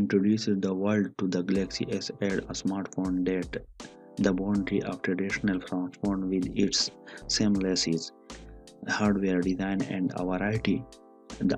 introduces the world to the Galaxy S8, a smartphone that the boundary of traditional smartphone with its seamless hardware design and a variety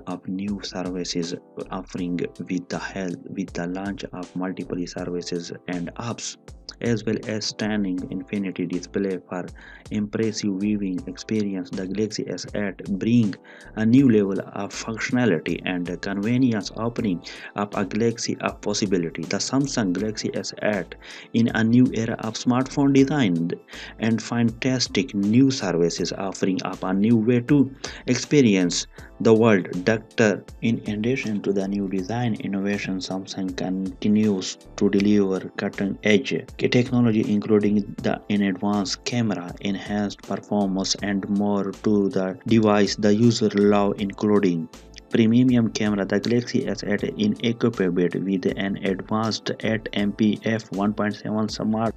of new services offering with the launch of multiple services and apps, as well as stunning infinity display for impressive viewing experience. The Galaxy S8 bring a new level of functionality and convenience, opening up a galaxy of possibility. The Samsung Galaxy S8 in a new era of smartphone design and fantastic new services, offering up a new way to experience the world. Doctor, in addition to the new design innovation, Samsung continues to deliver cutting-edge technology, including the in advanced camera, enhanced performance, and more to the device the user love, including premium camera. The Galaxy S8 is equipped with an advanced 8MP f1.7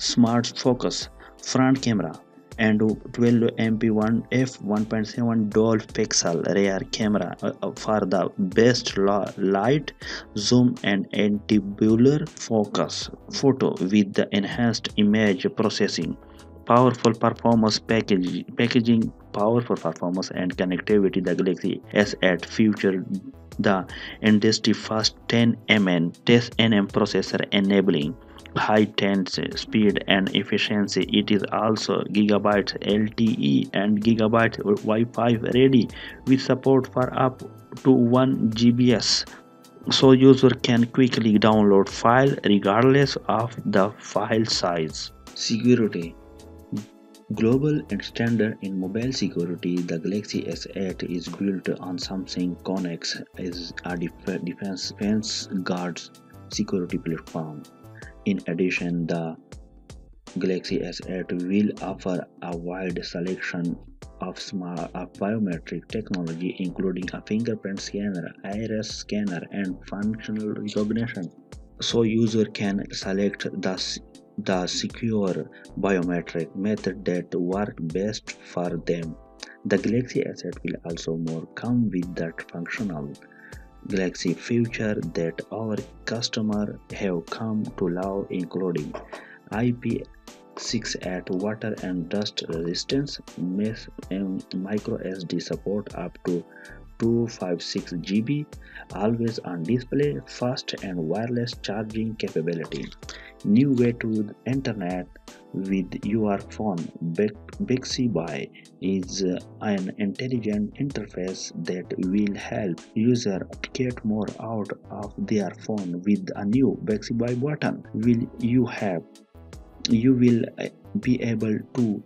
smart focus front camera and 12MP f1.7 dual pixel rear camera for the best light zoom and anti-blur focus photo with the enhanced image processing. Packaging, powerful performance and connectivity. The Galaxy S8 featured the industry first 10nm processor, enabling high tense speed and efficiency. It is also gigabytes LTE and gigabytes Wi-Fi ready with support for up to 1 GBs, so user can quickly download file regardless of the file size. Security. Global and standard in mobile security, the Galaxy S8 is built on Samsung Connex as a defense guards security platform. In addition, the Galaxy S8 will offer a wide selection of biometric technology, including a fingerprint scanner, iris scanner, and functional recognition, so user can select the secure biometric method that work best for them. The Galaxy S8 will also more come with that functional Galaxy feature that our customer have come to love, including IP68 water and dust resistance, micro SD support up to 256 GB, always on display, fast and wireless charging capability, new way to the internet with your phone. Bixby is an intelligent interface that will help users get more out of their phone. With a new Bixby button, you will be able to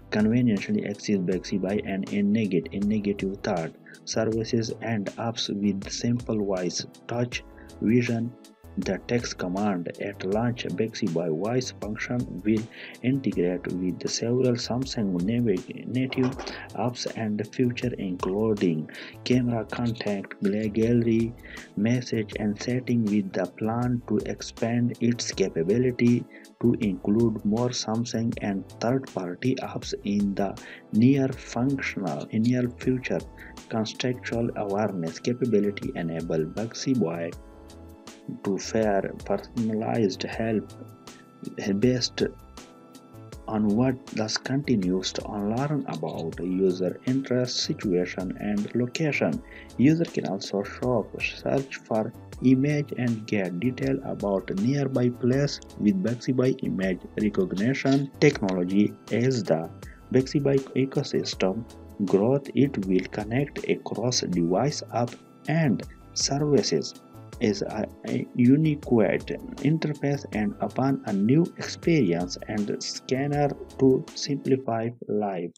conveniently access Bixby and negative third services and apps with simple voice, touch, vision. The text command at launch Bixby voice function will integrate with several Samsung native apps and features, including camera, contact, gallery, message, and setting, with the plan to expand its capability to include more Samsung and third-party apps in the near future. Contextual awareness capability enable Bixby to fair personalized help based on what thus continues to learn about user interest, situation, and location. User can also search for image and get detail about nearby place with Bixby image recognition technology. As the Bixby ecosystem growth, it will connect across device, app, and services is a unique interface and upon a new experience and scanner to simplify life.